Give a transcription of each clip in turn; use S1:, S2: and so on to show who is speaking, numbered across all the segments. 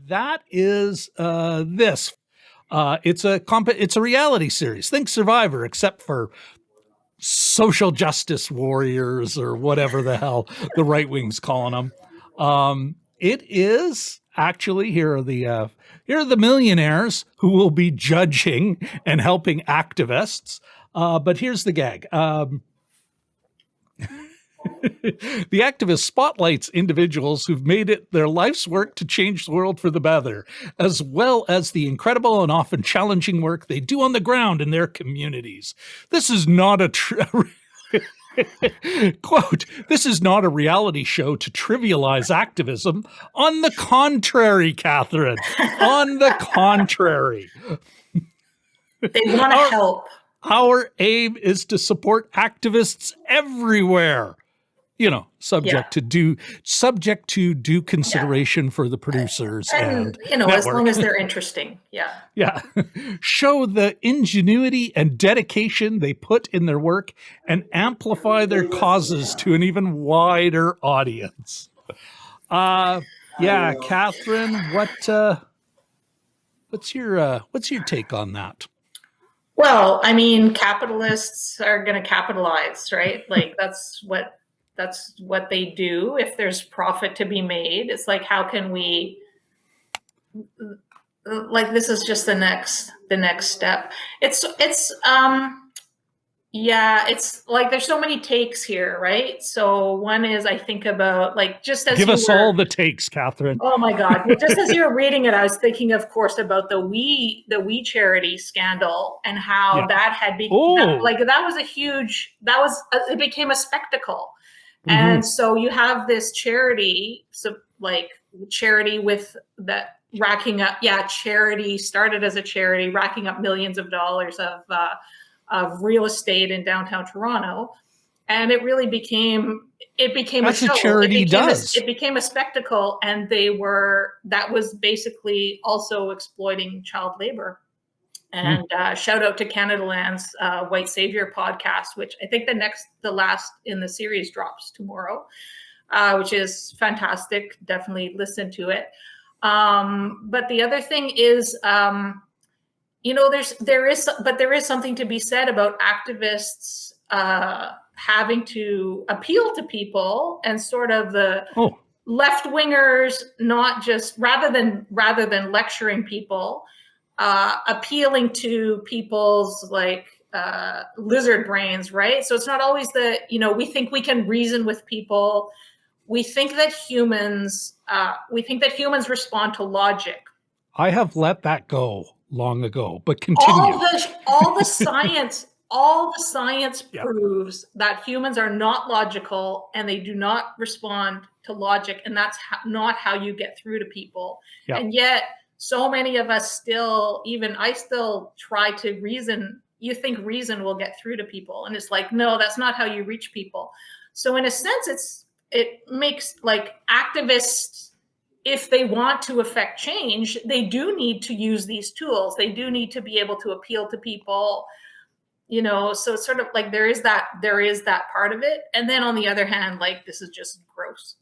S1: that is this. It's a reality series. Think Survivor, except for social justice warriors or whatever the hell the right wing's calling them. It is actually here are the millionaires who will be judging and helping activists. But here's the gag. The Activist spotlights individuals who've made it their life's work to change the world for the better, as well as the incredible and often challenging work they do on the ground in their communities. This is not a quote, this is not a reality show to trivialize activism. On the contrary, Catherine, on the contrary.
S2: They want to help.
S1: Our aim is to support activists everywhere. Subject to due consideration for the producers and
S2: as long as they're interesting.
S1: Yeah. Show the ingenuity and dedication they put in their work and amplify their causes to an even wider audience. Catherine, what's your take on that?
S2: Well, I mean, capitalists are going to capitalize, right? Like that's what they do. If there's profit to be made, it's like, how can we, like, this is just the next step. It's like, there's so many takes here, right? So one is, I think about, like, just as
S1: give us all the takes, Catherine.
S2: Oh my God. Well, just as you were reading it, I was thinking, of course, about the We Charity scandal and how that had become, it became a spectacle. And so you have this charity, charity with that racking up, charity started as a charity, racking up millions of dollars of real estate in downtown Toronto. And it really became
S1: That's
S2: a show.
S1: A charity
S2: It became a spectacle, and that was basically also exploiting child labor. And shout out to Canada Land's White Savior podcast, which I think the last in the series drops tomorrow, which is fantastic. Definitely listen to it. But the other thing is, there is something to be said about activists having to appeal to people, and sort of the left wingers, not just rather than lecturing people. Appealing to people's lizard brains, right? So it's not always we think we can reason with people. We think that humans respond to logic.
S1: I have let that go long ago, but continue.
S2: All the science proves that humans are not logical, and they do not respond to logic, and that's not how you get through to people. Yep. And yet, so many of us still, even I still try to reason. You think reason will get through to people. And it's like, no, that's not how you reach people. So in a sense, it makes activists, if they want to affect change, they do need to use these tools. They do need to be able to appeal to people, so it's sort of like there is that part of it. And then on the other hand, this is just gross.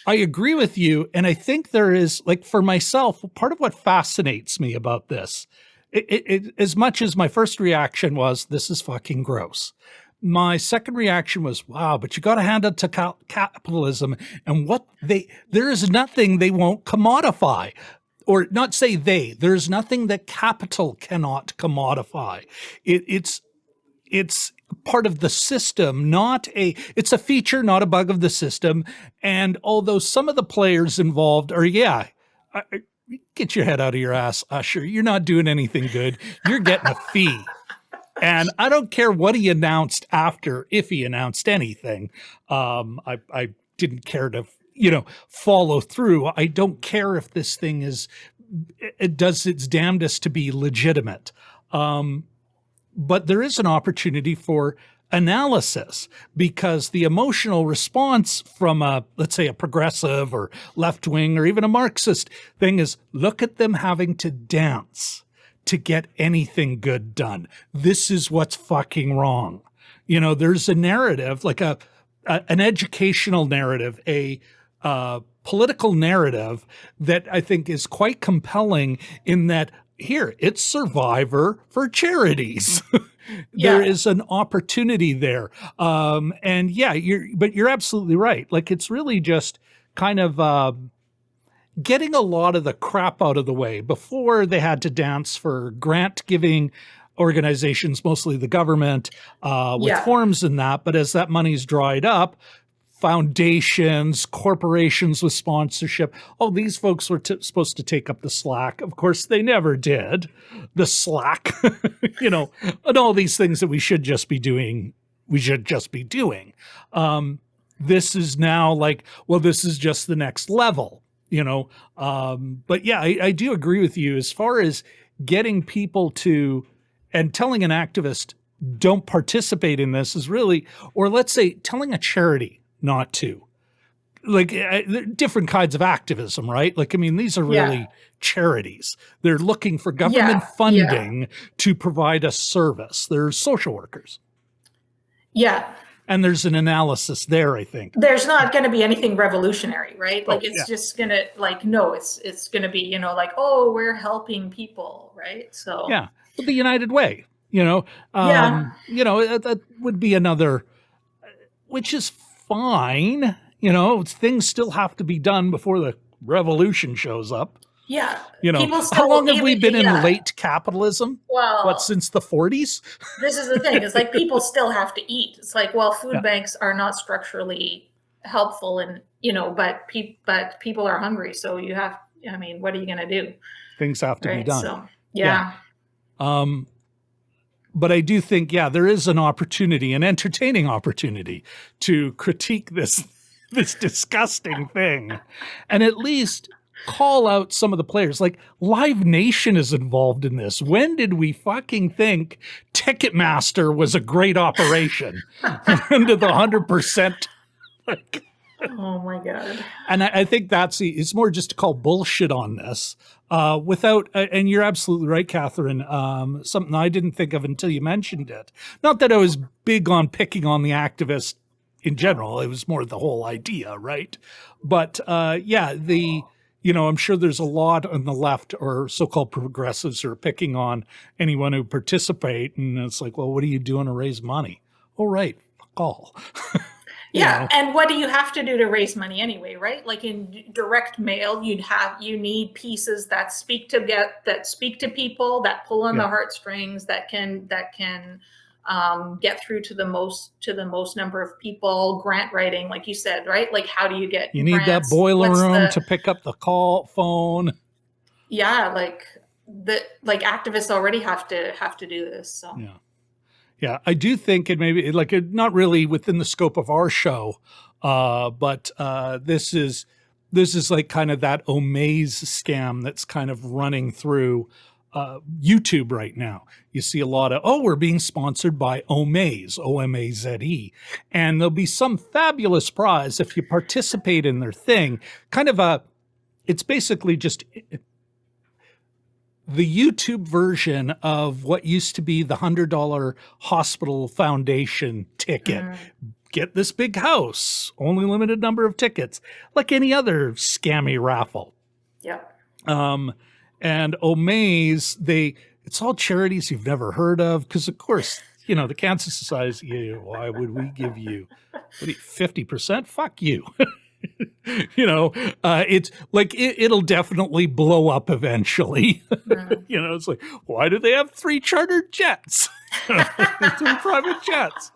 S1: I agree with you. And I think there is, for myself, part of what fascinates me about this, it as much as my first reaction was, this is fucking gross. My second reaction was, wow, but you got to hand it to capitalism and there is nothing they won't commodify. Or not say there's nothing that capital cannot commodify. It's part of the system, it's a feature, not a bug of the system. And although some of the players involved are, get your head out of your ass, Usher, you're not doing anything good. You're getting a fee. And I don't care what he announced after, if he announced anything. I didn't care to, follow through. I don't care if this thing it does its damnedest to be legitimate. But there is an opportunity for analysis, because the emotional response from let's say a progressive or left wing or even a Marxist thing is, look at them having to dance to get anything good done. This is what's fucking wrong. There's a narrative, like an educational narrative, a political narrative that I think is quite compelling in that here, it's survivor for charities. There is an opportunity there. And yeah, you're absolutely right. Like, it's really just kind of getting a lot of the crap out of the way. Before, they had to dance for grant giving organizations, mostly the government, with forms and that. But as that money's dried up, foundations, corporations with sponsorship, these folks were supposed to take up the slack. Of course, they never did. The slack, and all these things that we should just be doing. This is now like, well, this is just the next level, But yeah, I do agree with you as far as getting people to, and telling an activist, don't participate in this is really, or let's say telling a charity not to. Like, different kinds of activism, right? Like, I mean, these are really charities. They're looking for government funding to provide a service. They're social workers.
S2: Yeah.
S1: And there's an analysis there, I think.
S2: There's not going to be anything revolutionary, right? Like, it's just going to, like, no, it's going to be, like, oh, we're helping people, right? So
S1: yeah, the United Way, that would be another, which is fine. Things still have to be done before the revolution shows up.
S2: Yeah.
S1: How long have we been in late capitalism?
S2: Well,
S1: what, since the 40s?
S2: This is the thing. It's like, people still have to eat. It's like, well, food banks are not structurally helpful, and, but people are hungry. So what are you going to do?
S1: Things have to be done.
S2: So, yeah.
S1: But I do think, there is an opportunity, an entertaining opportunity, to critique this disgusting thing, and at least call out some of the players. Like, Live Nation is involved in this. When did we fucking think Ticketmaster was a great operation? Into the 100%.
S2: Oh my God.
S1: And I think it's more just to call bullshit on this. Without, and you're absolutely right, Catherine, something I didn't think of until you mentioned it. Not that I was big on picking on the activist in general. It was more the whole idea, right? But I'm sure there's a lot on the left, or so-called progressives, who are picking on anyone who participate. And it's like, well, what are you doing to raise money? Oh, right. Fuck all.
S2: Yeah. And what do you have to do to raise money anyway, right? Like, in direct mail, you need pieces that speak to people, that pull on the heartstrings, that can get through to the most number of people. Grant writing, like you said, right? Like, how do you get?
S1: You need grants? That boiler room to pick up the phone.
S2: Yeah, like activists already have to do this. So
S1: yeah, I do think it maybe not really within the scope of our show, but this is like kind of that Omaze scam that's kind of running through YouTube right now. You see a lot of, we're being sponsored by Omaze, Omaze, and there'll be some fabulous prize if you participate in their thing. It's basically just the YouTube version of what used to be the $100 hospital foundation ticket. Get this big house, only limited number of tickets, like any other scammy raffle.
S2: Yeah.
S1: And Omaze, it's all charities you've never heard of, because of course, the Cancer Society, why would we give you 50%? Fuck you. It's like, it'll definitely blow up eventually. It's like, why do they have 3 chartered jets? 3 private jets.